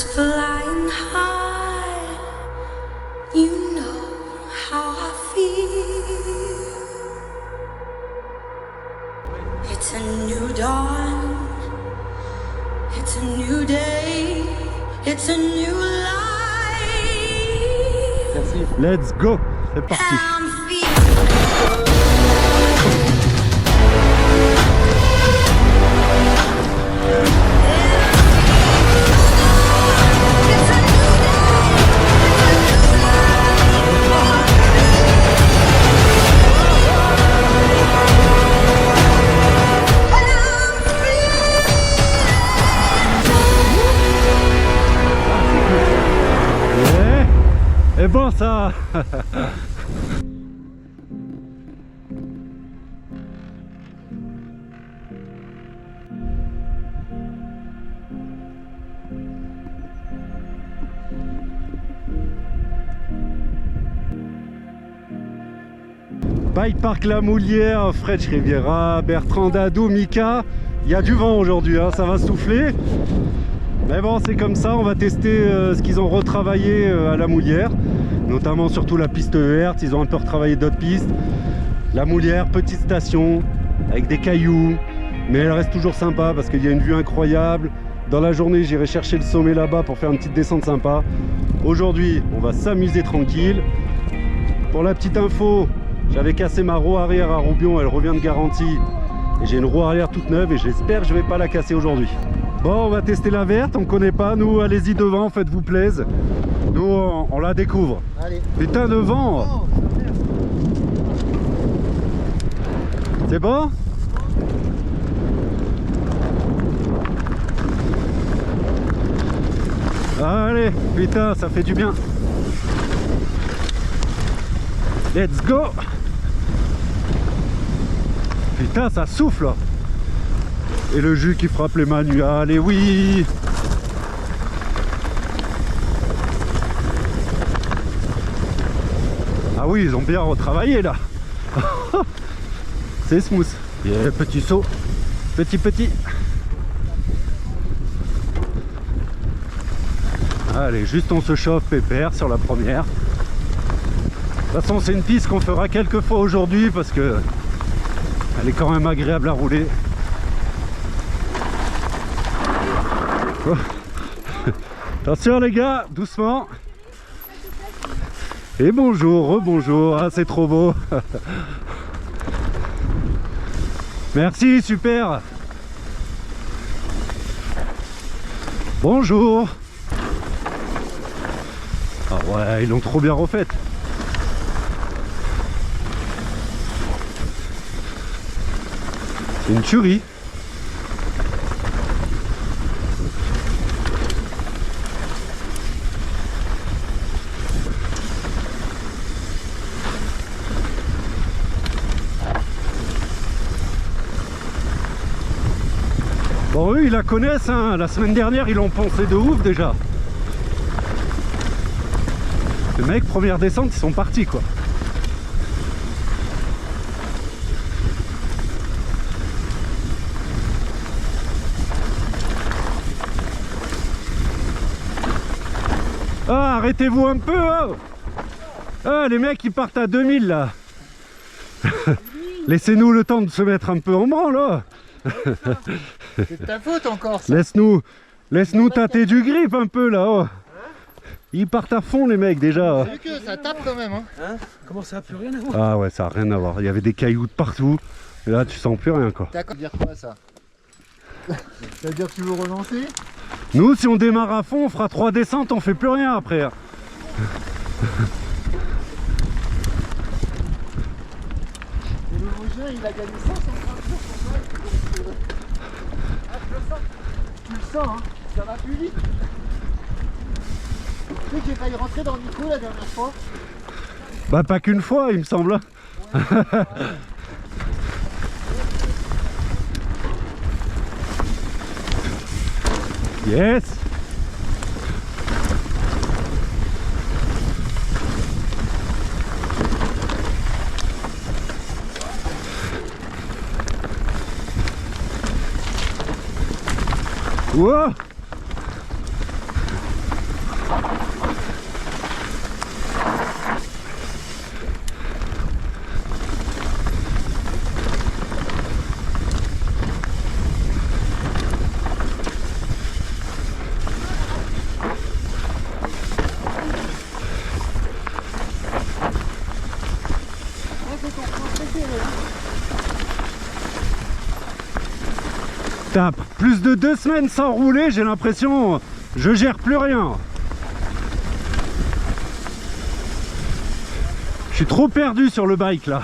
birds flying high, you know how I feel. It's a new dawn, it's a new day, it's a new life. Merci. Let's go, c'est parti. I'm feeling Et bon ça. Bike Park La Moulière, French Riviera, Bertrand Dadou, Mika. Il y a du vent aujourd'hui, hein, ça va souffler. Mais bon, c'est comme ça, on va tester ce qu'ils ont retravaillé à La Moulière. Notamment surtout la piste verte, ils ont un peu retravaillé d'autres pistes. La Moulière, petite station, avec des cailloux. Mais elle reste toujours sympa parce qu'il y a une vue incroyable. Dans la journée, j'irai chercher le sommet là-bas pour faire une petite descente sympa. Aujourd'hui, on va s'amuser tranquille. Pour la petite info, j'avais cassé ma roue arrière à Roubion, elle revient de garantie. Et j'ai une roue arrière toute neuve et j'espère que je ne vais pas la casser aujourd'hui. Bon, on va tester la verte, on ne connaît pas. Nous, allez-y devant, faites-vous plaisir. Nous, on la découvre. Allez. Putain de vent. C'est bon? Allez, putain, ça fait du bien. Let's go. Putain, ça souffle. Et le jus qui frappe les manuels, et oui. Ah oui, ils ont bien retravaillé là. C'est smooth. Yeah, petit saut. Petit. Allez, juste on se chauffe pépère sur la première. De toute façon, c'est une piste qu'on fera quelques fois aujourd'hui parce que elle est quand même agréable à rouler. Oh. Attention les gars, doucement. Et bonjour, rebonjour. Ah, c'est trop beau. Merci, super. Bonjour. Ah ouais, ils l'ont trop bien refaite. C'est une tuerie. Bon, eux ils la connaissent, hein. La semaine dernière ils l'ont poncé de ouf déjà. Les mecs, première descente, ils sont partis quoi. Ah, arrêtez-vous un peu, hein. Ah, les mecs ils partent à 2000 là. Laissez-nous le temps de se mettre un peu en branle là. C'est de ta faute encore ça. Laisse-nous tâter du grip un peu là. Oh. Ils partent à fond les mecs déjà. T'as vu que ça tape quand même hein. Comment ça a plus rien à voir? Ah ouais, ça a rien à voir. Il y avait des cailloux de partout. Et là tu sens plus rien quoi. D'accord, dire quoi ça? Ça veut dire que tu veux relancer? Nous si on démarre à fond, on fera 3 descentes, on fait plus rien après. Et le Vosgien il a gagné 150 jours pour ça. Ah, je le sens. Tu le sens hein. Ça va plus vite. Tu sais que j'ai failli rentrer dans le micro la dernière fois. Bah pas qu'une fois il me semble. Ouais. Yes. Wow. Putain, plus de 2 semaines sans rouler, j'ai l'impression je gère plus rien. Je suis trop perdu sur le bike là.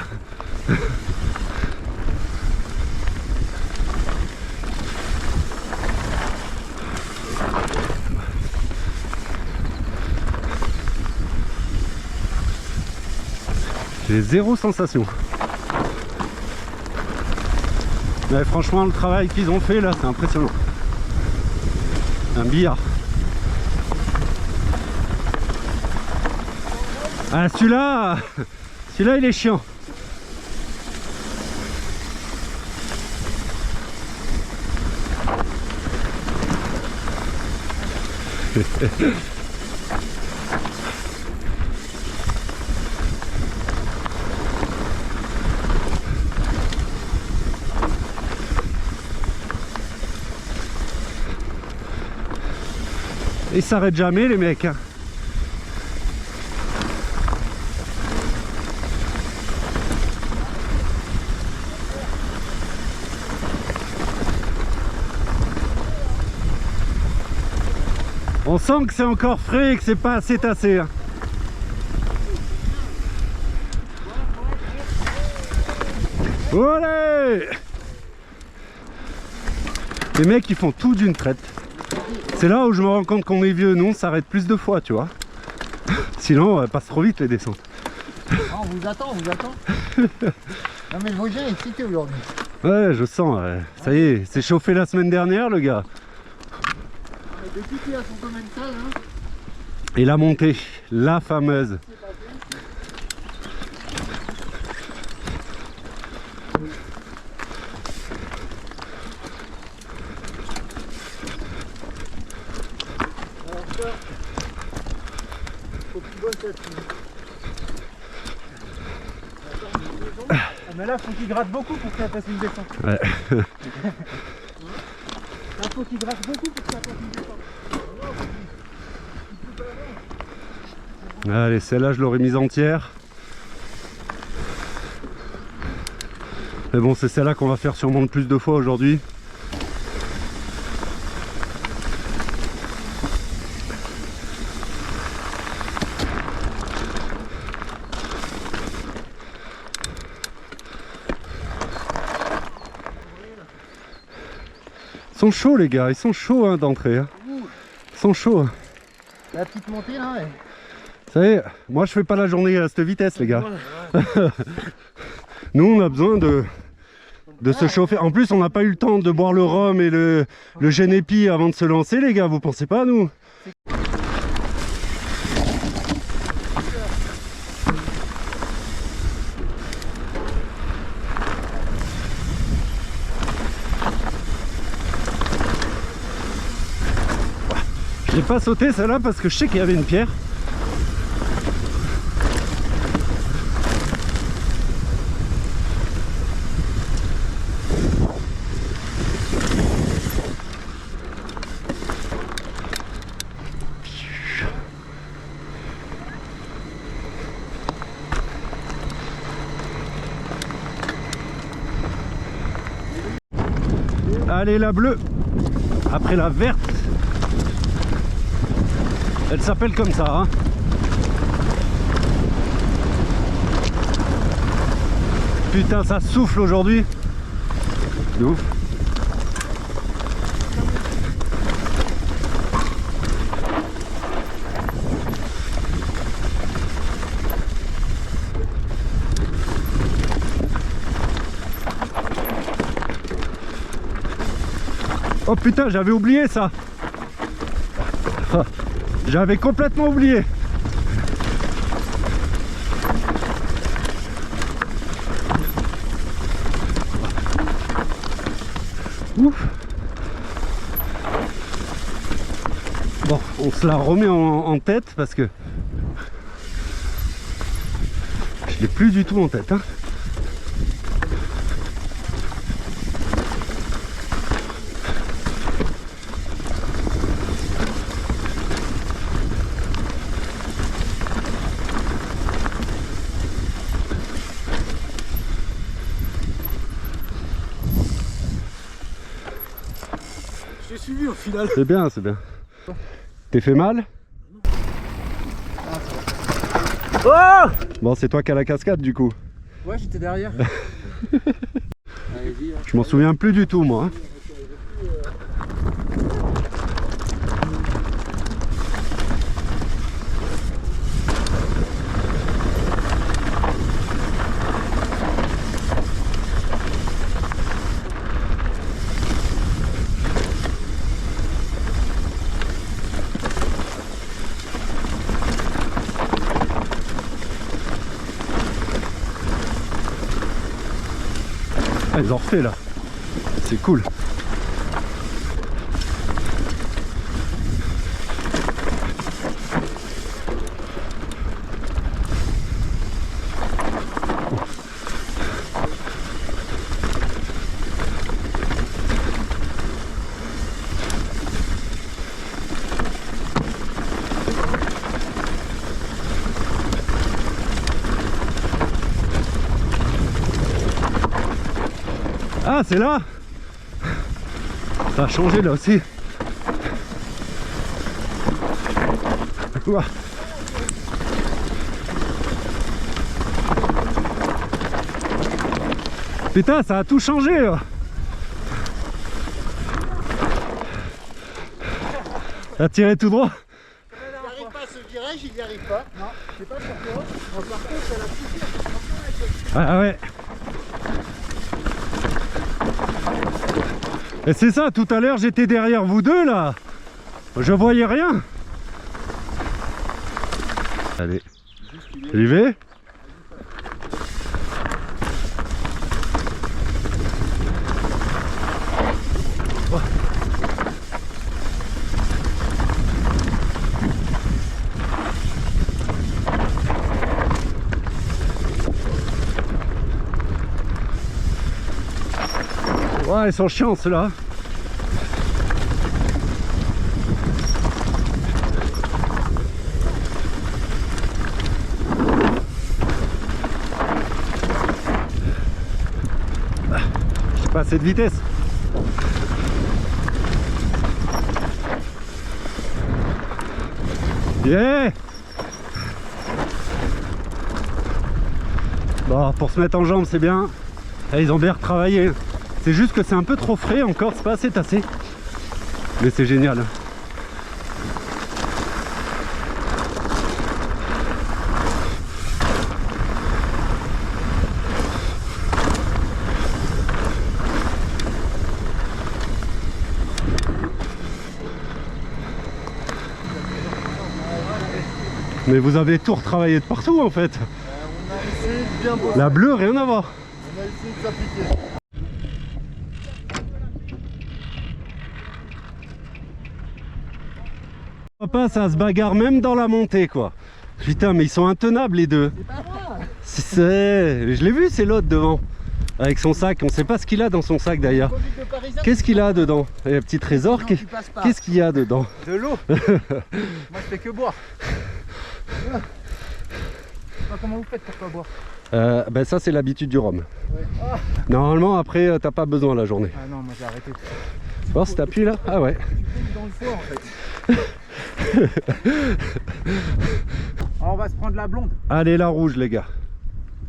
J'ai zéro sensation. Mais franchement, le travail qu'ils ont fait là, c'est impressionnant. Un billard. Ah, celui-là, il est chiant. Ils s'arrêtent jamais les mecs. On sent que c'est encore frais et que c'est pas assez tassé. Allez! Les mecs ils font tout d'une traite. C'est là où je me rends compte qu'on est vieux, nous on s'arrête plus de fois, tu vois. Sinon, on passe trop vite les descentes. Ah, on vous attend, on vous attend. Non mais le Vosgien est excité aujourd'hui. Ouais, je sens, ouais. Ça y est, c'est chauffé la semaine dernière le gars. Depuis qu'il a son commentaire, hein. Et la montée, la fameuse. Ah, mais là, faut qu'il gratte beaucoup pour que ça fasse une descente. Ouais. Là, faut qu'il gratte beaucoup pour que ça fasse une descente. Allez, celle-là, je l'aurais mise entière. Mais bon, c'est celle-là qu'on va faire sûrement le plus de fois aujourd'hui. Ils sont chauds les gars, ils sont chauds hein, d'entrée. Hein. Ils sont chauds. Hein. La petite montée là, ouais. Vous savez, moi je fais pas la journée à cette vitesse les gars. Nous on a besoin de se chauffer. En plus on n'a pas eu le temps de boire le rhum et le génépi avant de se lancer les gars, vous pensez pas nous? J'ai pas sauté celle-là parce que je sais qu'il y avait une pierre. Allez la bleue, après la verte. Elle s'appelle comme ça, hein. Putain, ça souffle aujourd'hui. De ouf. Oh putain, j'avais oublié ça. J'avais complètement oublié. Ouf. Bon, on se la remet en tête parce que je l'ai plus du tout en tête, hein. Je t'ai suivi au final. C'est bien, c'est bien. T'es fait mal? Oh! Bon, c'est toi qui as la cascade du coup. Ouais, j'étais derrière. Allez-y, hein. Je m'en souviens plus du tout moi, hein. Ah, ils ont refait là. C'est cool. Ah, c'est là. Ça a changé là aussi. Ouah. Putain, ça a tout changé là. T'as tiré tout droit. Il n'arrive pas à ce virage, il n'y arrive pas. Non, je sais pas pourquoi. Bon, par contre, elle a poussé. Ah ouais. Et c'est ça, tout à l'heure j'étais derrière vous deux là. Je voyais rien. Allez, j'y vais. Oh. Ouais, ils sont chiants ceux-là. J'ai pas assez de vitesse. Yeah. Bon, pour se mettre en jambes c'est bien. Et ils ont bien retravaillé. C'est juste que c'est un peu trop frais encore, c'est pas assez tassé. Mais c'est génial. Mais vous avez tout retravaillé de partout en fait. On a essayé de bien bosser. La bleue, rien à voir. On a essayé de s'appliquer. Papa, ça se bagarre même dans la montée quoi. Putain, mais ils sont intenables les deux. C'est pas moi. Je l'ai vu, c'est l'autre devant. Avec son sac, on sait pas ce qu'il a dans son sac d'ailleurs. Qu'est-ce qu'il a dedans? Il y a un petit trésor. Non, tu passes pas. Qu'est-ce qu'il y a dedans? De l'eau. Moi je fais que boire. Ah. Comment vous faites pour pas boire? Ben ça c'est l'habitude du rhum. Ouais. Ah. Normalement après t'as pas besoin la journée. Ah non, moi j'ai arrêté. Oh, si t'appuies là? Ah ouais. Tu dans le foie en fait. Ah, on va se prendre la blonde. Allez la rouge les gars.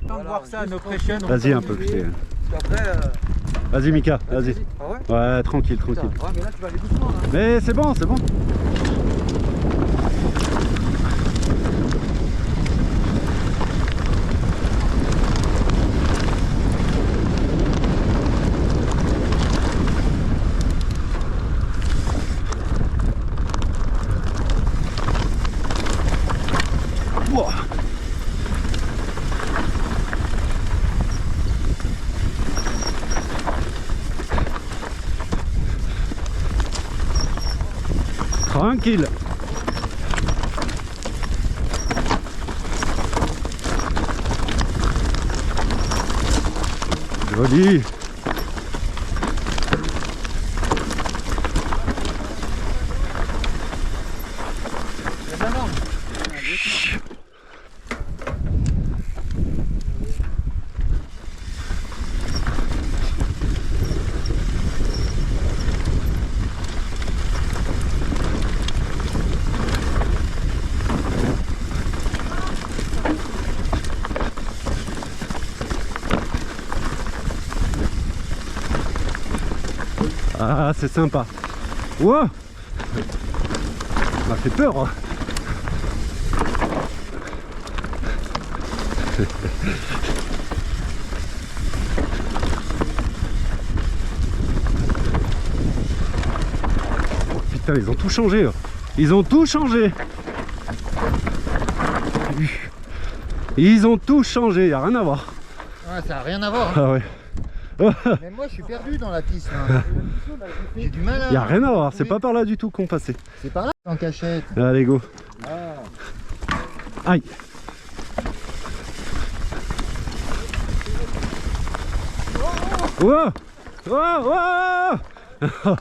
On va voir ça, no pression. Vas-y un peu putain. Après, Vas-y Mika, vas-y. Ah ouais? Ouais, tranquille, Putain, tranquille. ouais, mais là tu vas aller doucement. Là. Mais c'est bon, c'est bon. Wow. Tranquille. Joli. Ah, c'est sympa. Wow, ça m'a fait peur. Hein. Oh, putain, ils ont tout changé. Hein. Ils ont tout changé. Ils ont tout changé, y a rien à voir. Ouais, ça n'a rien à voir. Hein. Ah ouais. Mais moi je suis perdu dans la piste. Là. J'ai du mal à. Y a rien à voir, c'est pas par là du tout qu'on passait. C'est par là en cachette. Allez, go. Ah. Aïe. Wow. Wow, wow.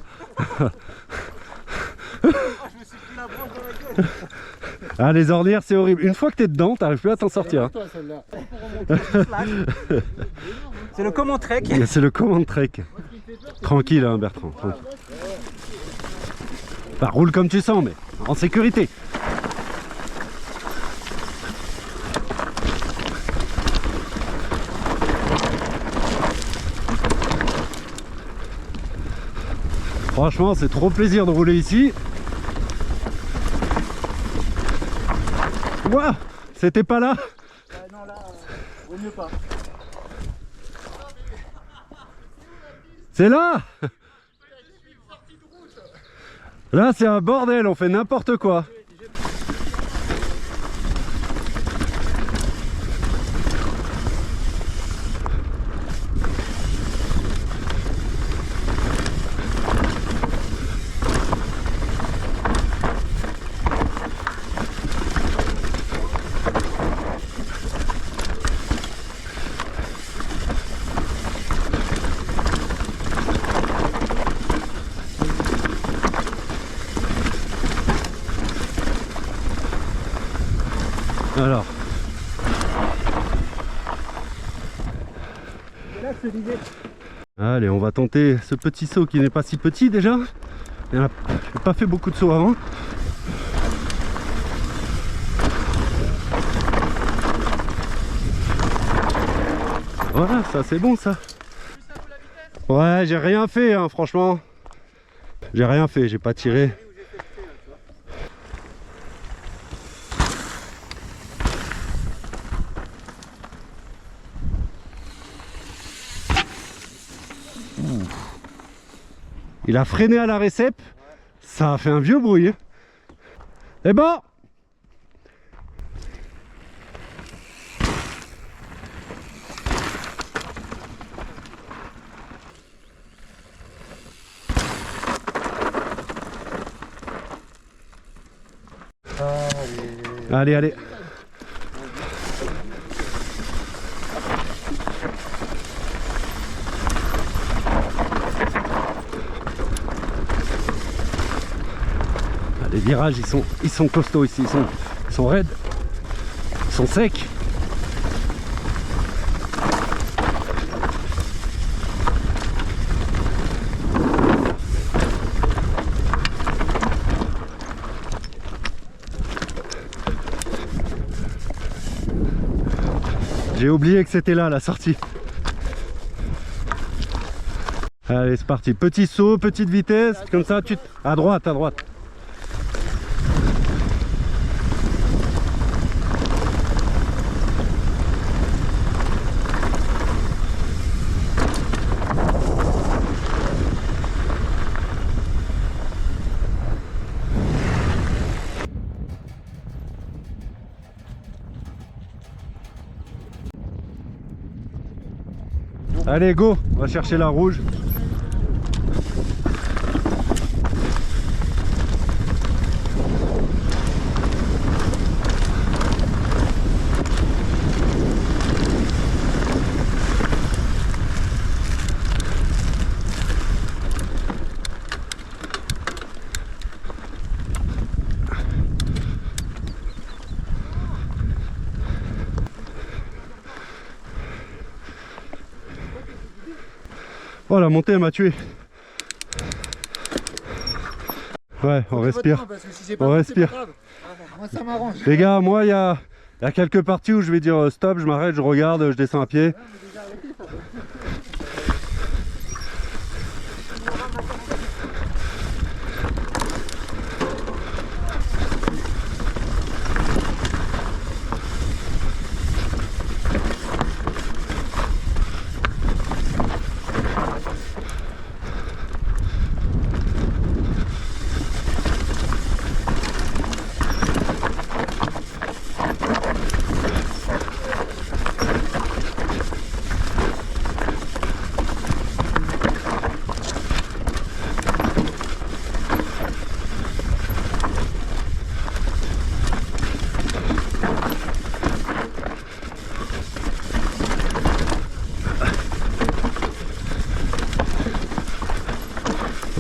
Ah, les ornières c'est horrible. Une fois que t'es dedans, t'arrives plus à t'en sortir. Hein. C'est le command trek. C'est le command trek. Tranquille hein, Bertrand. Tranquille. Bah, roule comme tu sens mais en sécurité. Franchement c'est trop plaisir de rouler ici. Ouah, c'était pas là. Non là, vaut mieux pas. C'est là. Là c'est un bordel, on fait n'importe quoi. Alors. Allez, on va tenter ce petit saut qui n'est pas si petit déjà. Il n'a pas fait beaucoup de sauts avant. Voilà, ça c'est bon ça. Ouais, j'ai rien fait hein, franchement. J'ai rien fait, j'ai pas tiré. Il a freiné à la récep, ça a fait un vieux bruit. Et bon, allez, allez. Les virages ils sont costauds ici, ils sont raides, ils sont secs. J'ai oublié que c'était là la sortie. Allez c'est parti, petit saut, petite vitesse, comme ça tu à droite, à droite. Allez go, on va chercher la rouge. Oh la montée elle m'a tué. Ouais, on respire. Parce que si c'est pas On bon, respire. c'est pas grave. Moi ça m'arrange. Les gars, moi il y a quelques parties où je vais dire stop, je m'arrête, je regarde, je descends à pied.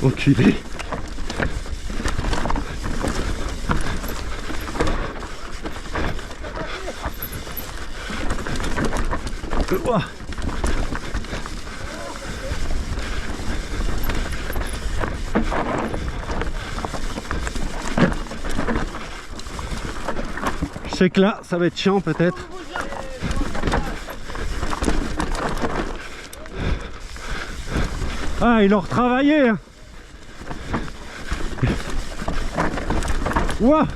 Enculé. Ouah. Je sais que là, ça va être chiant peut-être. Ah, il a retravaillé. Ouah.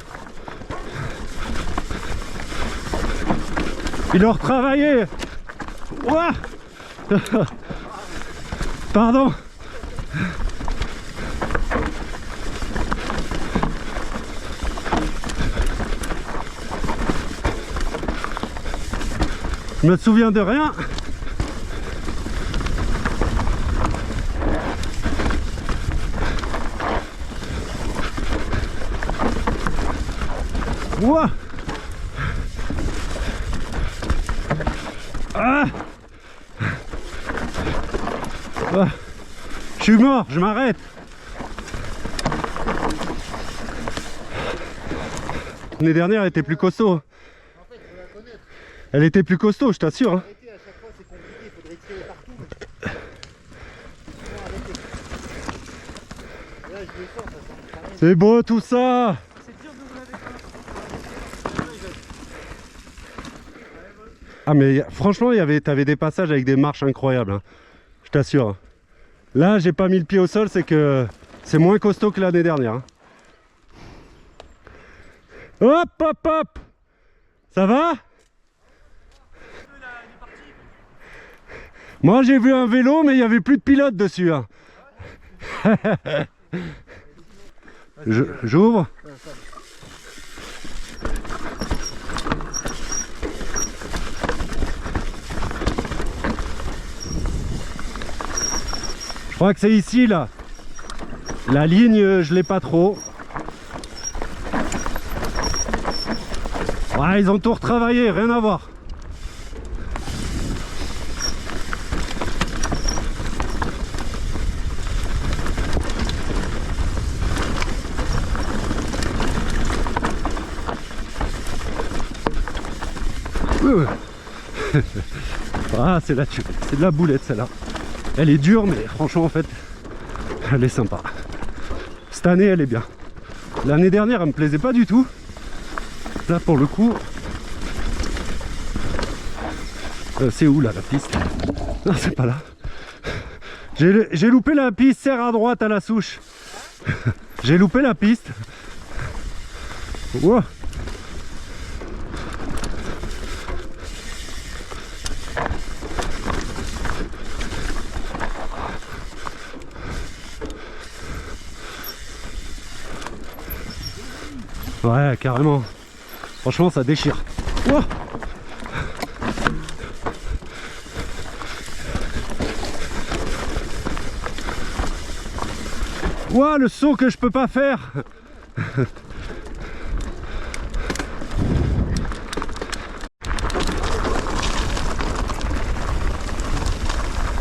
Il a retravaillé. Ouah. Pardon. Je me souviens de rien. Ouah. Ah. Ah. Je suis mort, je m'arrête. L'année dernière, elle était plus costaud. Elle était plus costaud, je t'assure. Hein. C'est beau tout ça. Ah mais franchement, t'avais des passages avec des marches incroyables, hein. Je t'assure. Hein. Là, j'ai pas mis le pied au sol, c'est que c'est moins costaud que l'année dernière. Hein. Hop, hop, hop. Ça va? Moi, j'ai vu un vélo, mais il n'y avait plus de pilote dessus. Hein. J'ouvre. Je crois que c'est ici là. La ligne, je l'ai pas trop. Ouais, ils ont tout retravaillé, rien à voir. Ah, c'est de la boulette celle-là. Elle est dure, mais franchement, en fait, elle est sympa. Cette année, elle est bien. L'année dernière, elle me plaisait pas du tout. Là, pour le coup, c'est où là la piste? Non, c'est pas là. J'ai loupé la piste, serre à droite à la souche. J'ai loupé la piste. Wow. Ouais, carrément. Franchement, ça déchire. Wow. Ouah, le saut que je peux pas faire.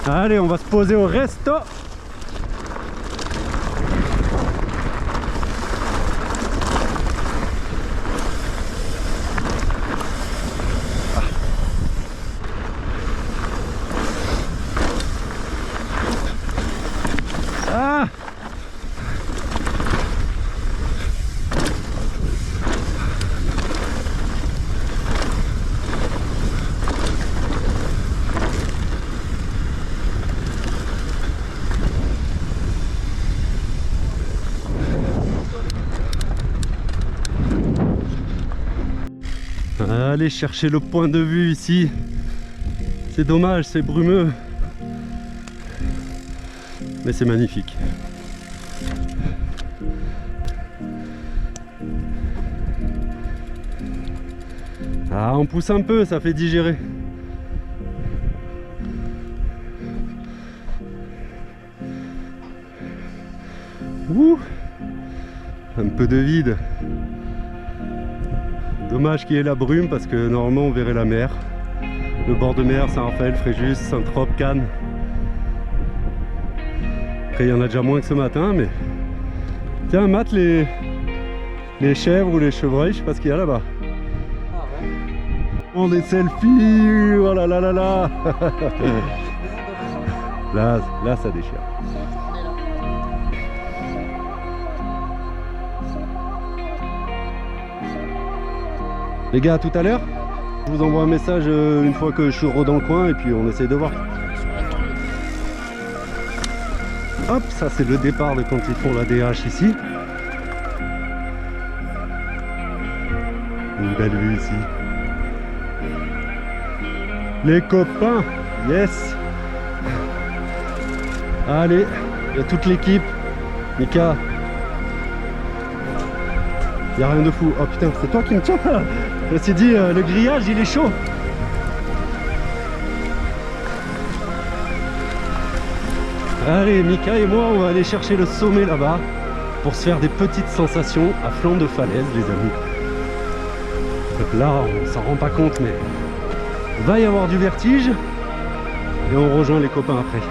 Allez, on va se poser au resto. Allez chercher le point de vue ici. C'est dommage, c'est brumeux. Mais c'est magnifique. Ah, on pousse un peu, ça fait digérer. Ouh, un peu de vide. Dommage qu'il y ait la brume parce que normalement on verrait la mer. Le bord de mer, Saint-Raphaël, Fréjus, Saint-Trope, Cannes. Après il y en a déjà moins que ce matin, mais... Tiens, mate les chèvres ou les chevreuils, je sais pas ce qu'il y a là-bas. On est selfie, oh là là là là. Là ça déchire. Les gars, à tout à l'heure. Je vous envoie un message une fois que je suis dans le coin et puis on essaye de voir. Hop, ça c'est le départ de quand ils font la DH ici. Une belle vue ici. Les copains, yes. Allez, il y a toute l'équipe. Mika. Il n'y a rien de fou. Oh putain, c'est toi qui me tiens. Je me suis dit, le grillage il est chaud. Allez, Mika et moi, on va aller chercher le sommet là-bas pour se faire des petites sensations à flanc de falaise, les amis. Donc là, on s'en rend pas compte, mais il va y avoir du vertige et on rejoint les copains après.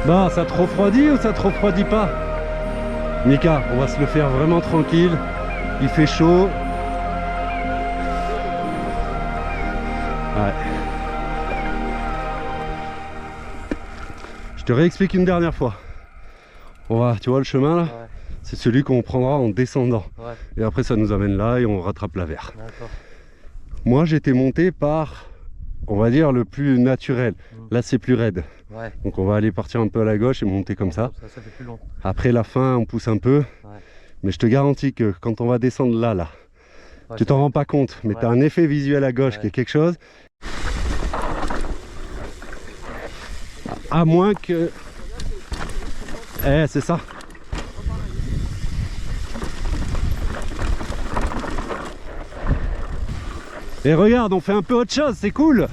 Bah, ça te refroidit ou ça te refroidit pas? Mika, on va se le faire vraiment tranquille. Il fait chaud. Ouais. Je te réexplique une dernière fois. On va, tu vois le chemin là, ouais. C'est celui qu'on prendra en descendant. Ouais. Et après ça nous amène là et on rattrape la Vert. Moi j'étais monté par, on va dire, le plus naturel. Là c'est plus raide. Ouais. Donc on va aller partir un peu à la gauche et monter comme ça. Ça fait plus long. Après la fin on pousse un peu. Ouais. Mais je te garantis que quand on va descendre là, ouais, tu t'en rends pas compte. Mais ouais, tu as un effet visuel à gauche, ouais, qui est quelque chose. À moins que... Eh, c'est ça. Et regarde, on fait un peu autre chose, c'est cool.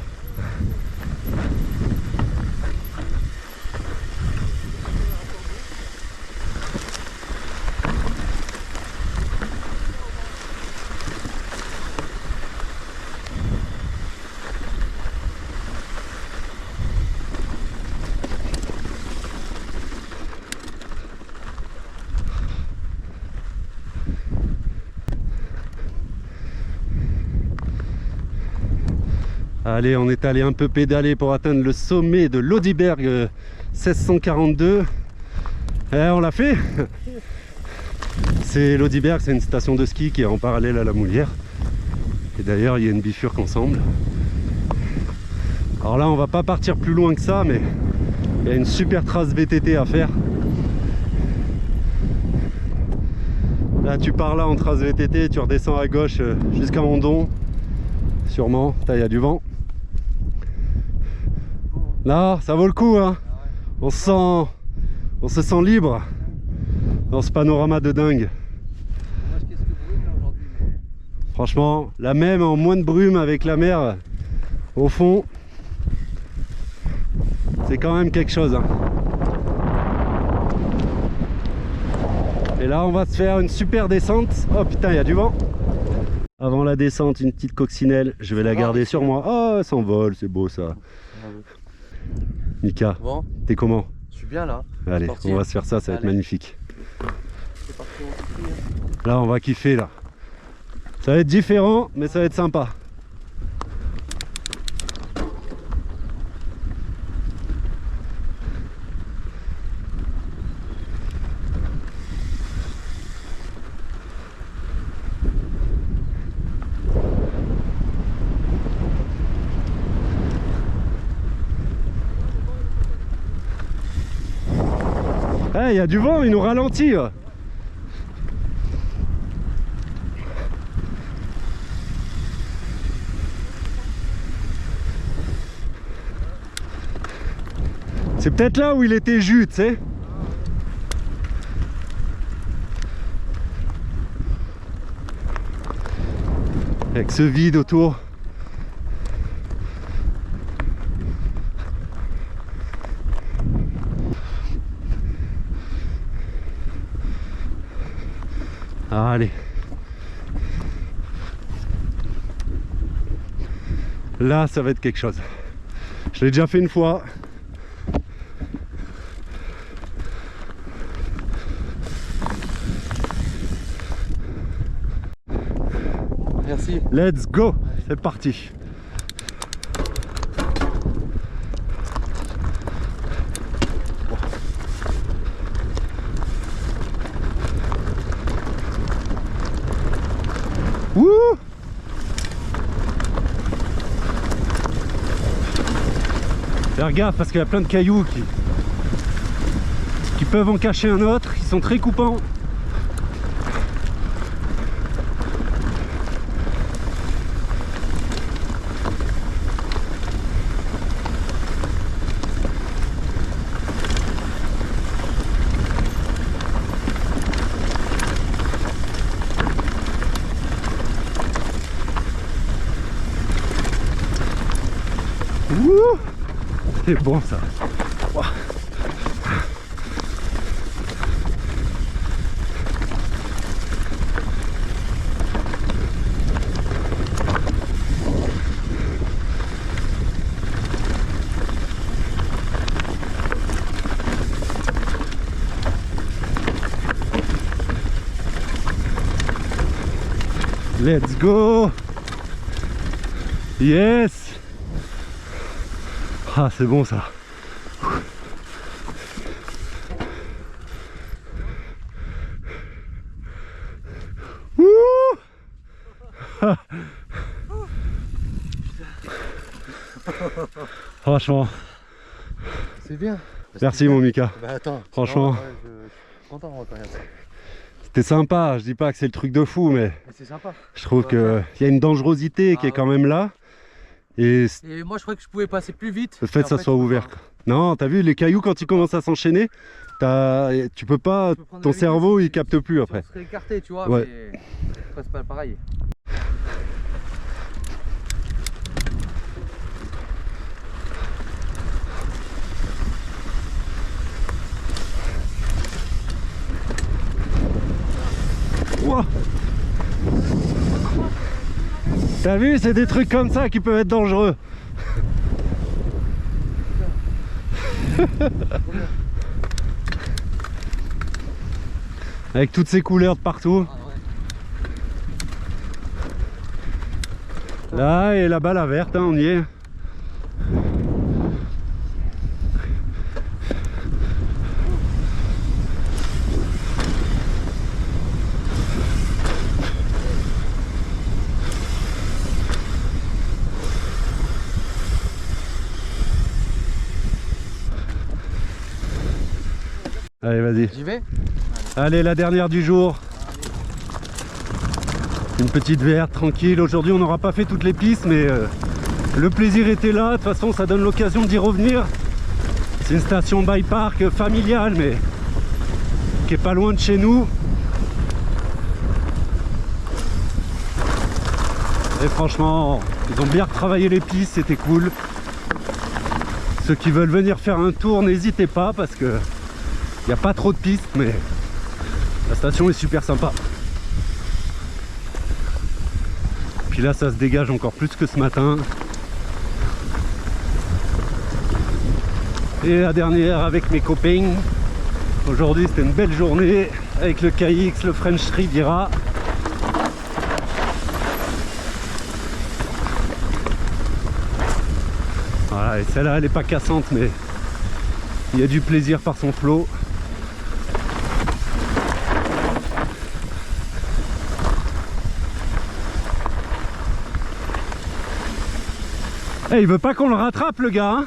Allez, on est allé un peu pédaler pour atteindre le sommet de l'Audiberg 1642. On l'a fait. C'est l'Audiberg, c'est une station de ski qui est en parallèle à la Moulière. Et d'ailleurs, il y a une bifurque ensemble. Alors là, on va pas partir plus loin que ça, mais il y a une super trace VTT à faire. Là, tu pars là en trace VTT, tu redescends à gauche jusqu'à Mondon. Sûrement, il y a du vent. Là, ça vaut le coup, hein. On se sent libre dans ce panorama de dingue. Franchement, là même en moins de brume avec la mer au fond, c'est quand même quelque chose, hein. Et là, on va se faire une super descente. Oh putain, il y a du vent. Avant la descente, une petite coccinelle, je vais la garder sur moi. Oh, elle s'envole, c'est beau ça. Mika, bon, t'es comment? Je suis bien là. Allez, on va se faire ça, ça va être magnifique. Là, on va kiffer là. Ça va être différent, mais ça va être sympa. Il y a du vent, il nous ralentit. C'est peut-être là où il était jus, tu sais. Avec ce vide autour. Allez. Là, ça va être quelque chose. Je l'ai déjà fait une fois. Merci. Let's go. C'est parti. Wouh! Faire gaffe parce qu'il y a plein de cailloux qui peuvent en cacher un autre. Ils sont très coupants. Wouh! C'est bon ça. Ouah. Let's go! Yes! Ah, c'est bon ça. Ouh. Franchement, C'est bien. merci mon Mika. Bah attends. Franchement. Ouais, je suis content quand même. C'était sympa, je dis pas que c'est le truc de fou, mais Mais c'est sympa. je trouve qu'il y a une dangerosité qui est quand même là. Et Et moi je croyais que je pouvais passer plus vite. le fait que ça soit ouvert. Quoi. Non, t'as vu, les cailloux quand ils commencent à s'enchaîner, tu peux pas, Tu peux prendre ton la vitesse, cerveau il capte plus après. On serait écarté, tu vois, Ouais. mais c'est pas pareil. Ouah. T'as vu, c'est des trucs comme ça qui peuvent être dangereux. Avec toutes ces couleurs de partout. Là et là-bas la verte, hein, on y est. Allez, vas-y. J'y vais. Allez, la dernière du jour. Une petite verte, tranquille. Aujourd'hui, on n'aura pas fait toutes les pistes, mais le plaisir était là. De toute façon, ça donne l'occasion d'y revenir. C'est une station bike park familiale, mais qui est pas loin de chez nous. Et franchement, ils ont bien retravaillé les pistes, c'était cool. Ceux qui veulent venir faire un tour, n'hésitez pas parce que il n'y a pas trop de pistes, mais la station est super sympa. Puis là, ça se dégage encore plus que ce matin. Et la dernière avec mes copains. Aujourd'hui, c'était une belle journée avec le KX, le French Riviera. Voilà, et celle-là, elle n'est pas cassante, mais il y a du plaisir par son flot. Eh, il veut pas qu'on le rattrape, le gars, hein.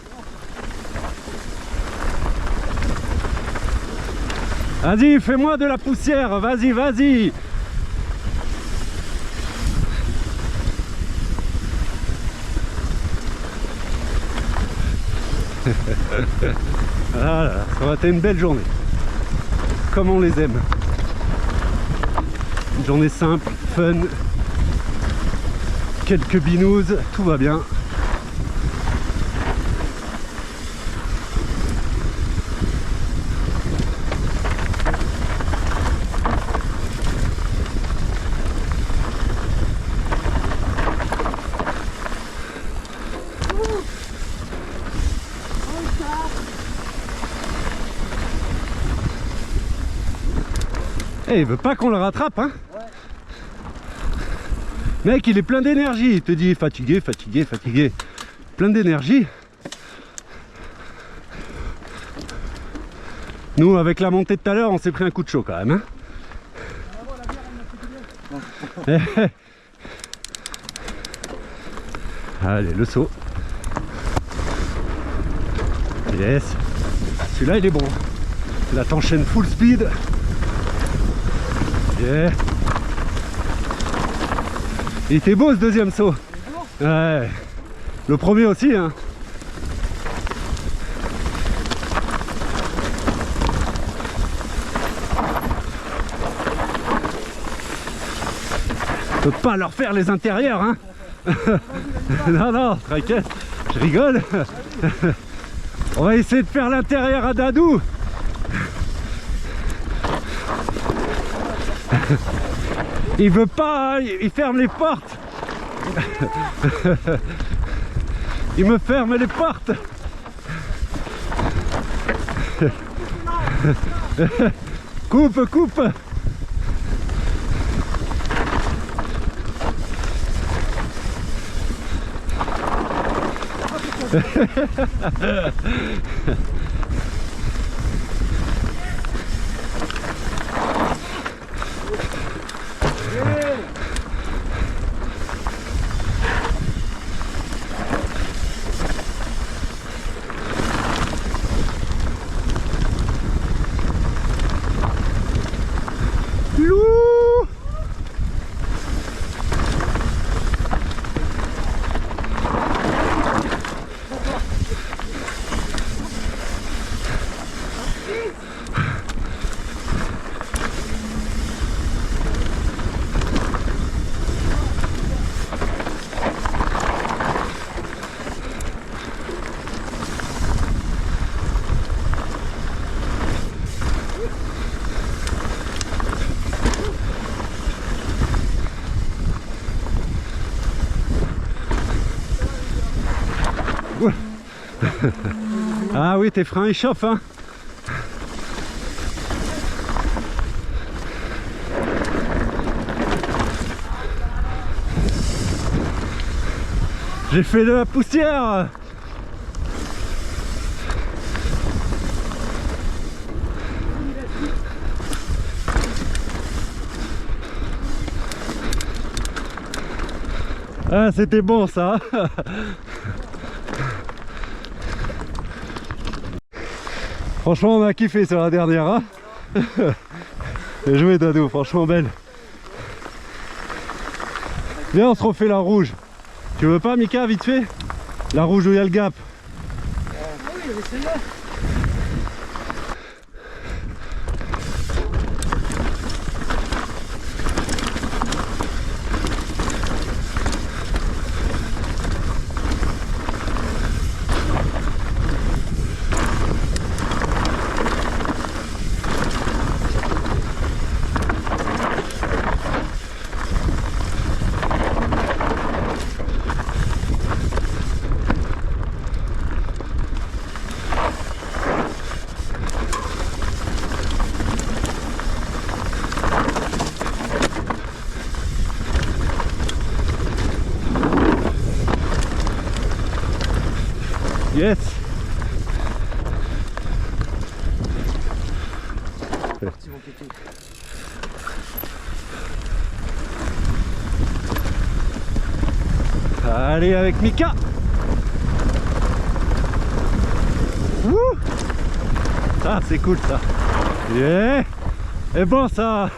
Vas-y, fais-moi de la poussière, vas-y, vas-y. Voilà, ça va être une belle journée. Comme on les aime. Une journée simple, fun. Quelques binouses, tout va bien. Eh, il veut pas qu'on le rattrape, hein. Mec, il est plein d'énergie. Il te dit fatigué, fatigué, fatigué. Plein d'énergie. Nous, avec la montée de tout à l'heure, on s'est pris un coup de chaud quand même, hein. Allez, le saut. Yes. Celui-là, il est bon. Là, t'enchaînes full speed. Yeah. Il était beau ce deuxième saut. Ouais. Le premier aussi, hein. Je peux pas leur faire les intérieurs, hein. Non, non, t'inquiète, je rigole. On va essayer de faire l'intérieur à Dadou. Il veut pas, il ferme les portes. Il me ferme les portes. Coupe, coupe. Loup. Ah oui, tes freins ils chauffent, hein. J'ai fait de la poussière. Ah, c'était bon ça. Franchement, on a kiffé sur la dernière, hein. Bien joué Dado, franchement belle. Viens, on se refait la rouge. Tu veux pas, Mika, vite fait? La rouge où il y a le gap. Oui, essayez. Yes. Parti, mon kéké. Allez avec Mika. Wouh. Ah, c'est cool ça. Yeah. Et bon ça.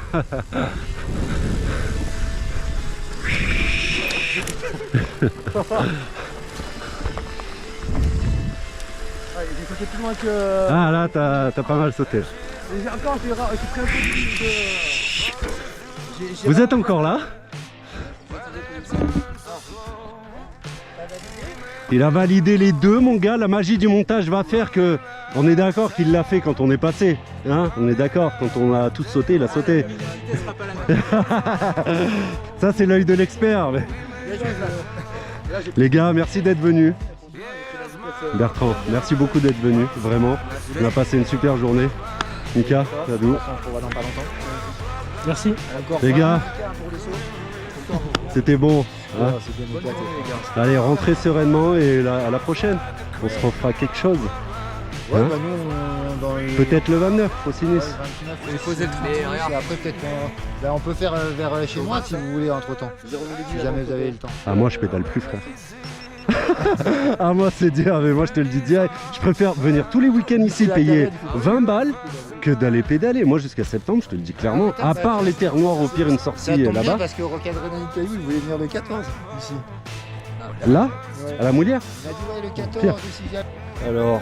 Ah, j'ai sauté plus loin que. Ah là, t'as pas mal sauté. J'ai encore, j'ai pris un peu de. Vous êtes encore là? Il a validé les deux, mon gars. La magie du montage va faire que... On est d'accord qu'il l'a fait quand on est passé. Hein, on est d'accord, quand on a tous sauté, il a sauté. Ça, c'est l'œil de l'expert. Mais... Les gars, merci d'être venus. Bertrand, merci beaucoup d'être venu. Vraiment, on a passé une super journée. Mika, Adou. Merci. Les gars, c'était bon. Hein, allez, rentrez sereinement et à la prochaine, on se refera quelque chose. Ouais, Hein, bah nous, dans les. peut-être le 29 au Sinus. 29, Il faut être et regarde. après, peut-être on peut faire vers chez moi si vous voulez entre temps. Si jamais vous avez le temps. Ah, moi je pédale plus, frère. Ah, moi c'est dire, mais moi je te le dis direct. Je préfère venir tous les week-ends ici payer 20 balles que d'aller pédaler. Moi jusqu'à septembre, je te le dis clairement. À part les terres noires, au pire une Ça sortie tombe bien là-bas. parce que Rock Adrenaline Caillou, il voulait venir le 14 ici. Là, Ouais. à la Moulière. Il a dit ouais, le 14 Pierre. ici. Alors,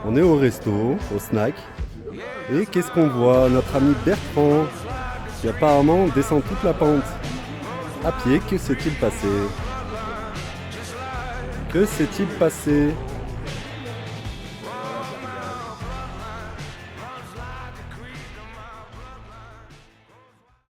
on est au resto, au snack. Et qu'est-ce qu'on voit? Notre ami Bertrand, qui apparemment descend toute la pente à pied. Que s'est-il passé? Que s'est-il passé?